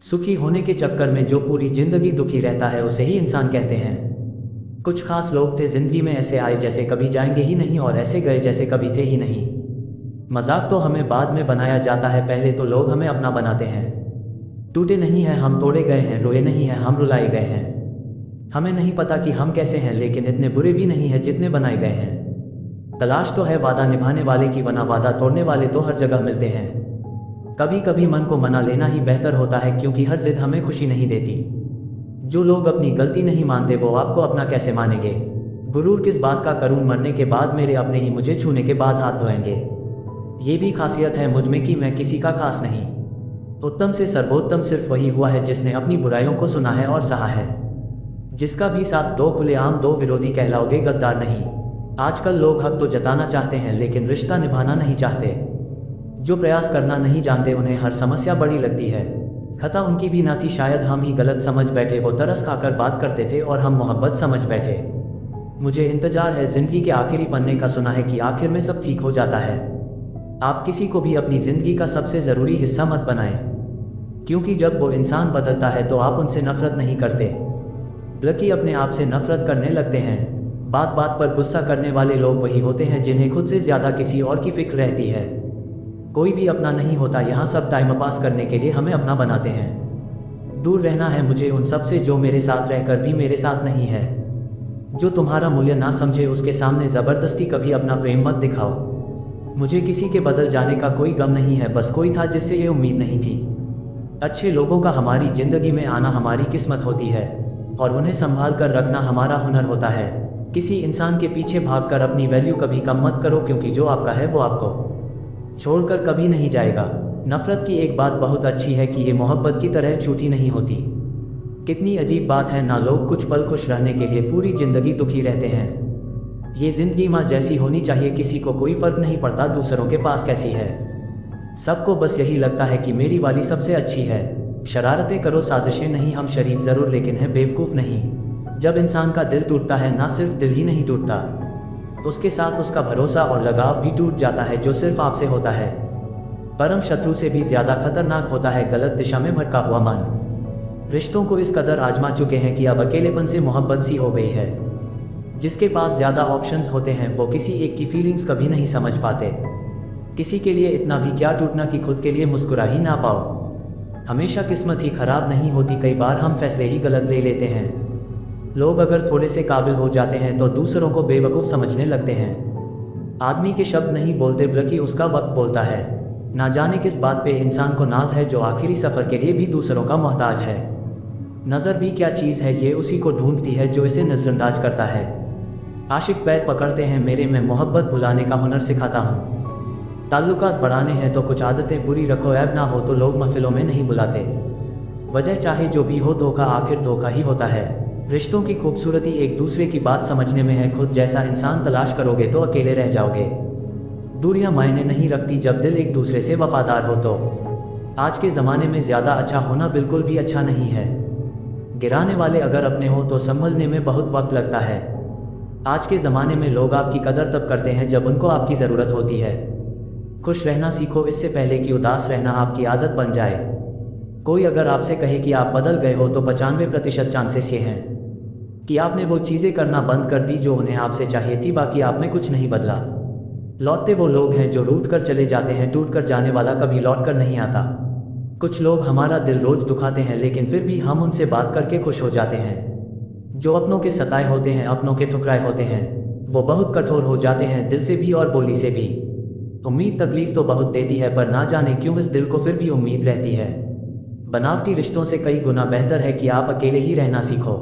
सुखी होने के चक्कर में जो पूरी जिंदगी दुखी रहता है उसे ही इंसान कहते हैं। कुछ खास लोग थे जिंदगी में, ऐसे आए जैसे कभी जाएंगे ही नहीं और ऐसे गए जैसे कभी थे ही नहीं। मजाक तो हमें बाद में बनाया जाता है, पहले तो लोग हमें अपना बनाते हैं। टूटे नहीं हैं हम, तोड़े गए हैं, रोए नहीं हैं हम, रुलाए गए हैं। हमें नहीं पता कि हम कैसे हैं, लेकिन इतने बुरे भी नहीं हैं जितने बनाए गए हैं। तलाश तो है वादा निभाने वाले की, वरना वादा तोड़ने वाले तो हर जगह मिलते हैं। कभी कभी मन को मना लेना ही बेहतर होता है, क्योंकि हर जिद हमें खुशी नहीं देती। जो लोग अपनी गलती नहीं मानते वो आपको अपना कैसे मानेंगे। गुरूर किस बात का करूं, मरने के बाद मेरे अपने ही मुझे छूने के बाद हाथ धोएंगे। ये भी खासियत है मुझ में कि मैं किसी का खास नहीं। उत्तम से सर्वोत्तम सिर्फ वही हुआ है जिसने अपनी बुराइयों को सुना है और सहा है। जिसका भी साथ दो खुलेआम दो विरोधी कहलाओगे, गद्दार नहीं। आजकल लोग हक तो जताना चाहते हैं लेकिन रिश्ता निभाना नहीं चाहते। जो प्रयास करना नहीं जानते उन्हें हर समस्या बड़ी लगती है। खता उनकी भी ना थी, शायद हम ही गलत समझ बैठे। वो तरस खाकर बात करते थे और हम मोहब्बत समझ बैठे। मुझे इंतजार है जिंदगी के आखिरी पन्ने का, सुना है कि आखिर में सब ठीक हो जाता है। आप किसी को भी अपनी जिंदगी का सबसे ज़रूरी हिस्सा मत बनाएं, क्योंकि जब वो इंसान बदलता है तो आप उनसे नफरत नहीं करते, बल्कि अपने आप से नफरत करने लगते हैं। बात बात पर गुस्सा करने वाले लोग वही होते हैं जिन्हें खुद से ज़्यादा किसी और की फिक्र रहती है। कोई भी अपना नहीं होता यहाँ, सब टाइम पास करने के लिए हमें अपना बनाते हैं। दूर रहना है मुझे उन सब से जो मेरे साथ रहकर भी मेरे साथ नहीं है। जो तुम्हारा मूल्य ना समझे उसके सामने ज़बरदस्ती कभी अपना प्रेम मत दिखाओ। मुझे किसी के बदल जाने का कोई गम नहीं है, बस कोई था जिससे ये उम्मीद नहीं थी। अच्छे लोगों का हमारी ज़िंदगी में आना हमारी किस्मत होती है और उन्हें संभाल कर रखना हमारा हुनर होता है। किसी इंसान के पीछे भागकर अपनी वैल्यू कभी कम मत करो, क्योंकि जो आपका है वो आपको छोड़कर कभी नहीं जाएगा। नफरत की एक बात बहुत अच्छी है कि ये मोहब्बत की तरह झूठी नहीं होती। कितनी अजीब बात है ना, लोग कुछ पल खुश रहने के लिए पूरी ज़िंदगी दुखी रहते हैं। ये ज़िंदगी माँ जैसी होनी चाहिए, किसी को कोई फ़र्क नहीं पड़ता दूसरों के पास कैसी है। सबको बस यही लगता है कि मेरी वाली सबसे अच्छी है। शरारतें करो, साजिशें नहीं, हम शरीफ ज़रूर लेकिन हैं बेवकूफ़ नहीं। जब इंसान का दिल टूटता है, ना सिर्फ दिल ही नहीं टूटता, उसके साथ उसका भरोसा और लगाव भी टूट जाता है, जो सिर्फ आपसे होता है। परम शत्रु से भी ज़्यादा खतरनाक होता है गलत दिशा में भटका हुआ मन। रिश्तों को इस कदर आजमा चुके हैं कि अब अकेलेपन से मोहब्बत सी हो गई है। जिसके पास ज़्यादा ऑप्शंस होते हैं वो किसी एक की फीलिंग्स कभी नहीं समझ पाते। किसी के लिए इतना भी क्या टूटना कि खुद के लिए मुस्कुरा ही ना पाओ। हमेशा किस्मत ही खराब नहीं होती, कई बार हम फैसले ही गलत ले लेते हैं। लोग अगर थोड़े से काबिल हो जाते हैं तो दूसरों को बेवकूफ़ समझने लगते हैं। आदमी के शब्द नहीं बोलते बल्कि उसका वक्त बोलता है। ना जाने किस बात पे इंसान को नाज है, जो आखिरी सफ़र के लिए भी दूसरों का मोहताज है। नज़र भी क्या चीज़ है, ये उसी को ढूंढती है जो इसे नज़रअंदाज करता है। आशिक पैर पकड़ते हैं मेरे, मैं मोहब्बत भुलाने का हुनर सिखाता हूँ। ताल्लुकात बढ़ाने हैं तो कुछ आदतें बुरी रखो, ऐब ना हो तो लोग महफिलों में नहीं बुलाते। वजह चाहे जो भी हो, धोखा आखिर धोखा ही होता है। रिश्तों की खूबसूरती एक दूसरे की बात समझने में है, खुद जैसा इंसान तलाश करोगे तो अकेले रह जाओगे। दूरियां मायने नहीं रखती जब दिल एक दूसरे से वफादार हो तो। आज के ज़माने में ज़्यादा अच्छा होना बिल्कुल भी अच्छा नहीं है। गिराने वाले अगर अपने हो तो संभलने में बहुत वक्त लगता है। आज के ज़माने में लोग आपकी कदर तब करते हैं जब उनको आपकी ज़रूरत होती है। खुश रहना सीखो इससे पहले कि उदास रहना आपकी आदत बन जाए। कोई अगर आपसे कहे कि आप बदल गए हो तो 95% चांसेस ये हैं कि आपने वो चीज़ें करना बंद कर दी जो उन्हें आपसे चाहिए थी, बाकी आप में कुछ नहीं बदला। लौटते वो लोग हैं जो रूठ कर चले जाते हैं, टूट कर जाने वाला कभी लौट कर नहीं आता। कुछ लोग हमारा दिल रोज दुखाते हैं लेकिन फिर भी हम उनसे बात करके खुश हो जाते हैं। जो अपनों के सताए होते हैं, अपनों के ठुकराए होते हैं, वो बहुत कठोर हो जाते हैं, दिल से भी और बोली से भी। उम्मीद तकलीफ तो बहुत देती है, पर ना जाने क्यों इस दिल को फिर भी उम्मीद रहती है। बनावटी रिश्तों से कई गुना बेहतर है कि आप अकेले ही रहना सीखो।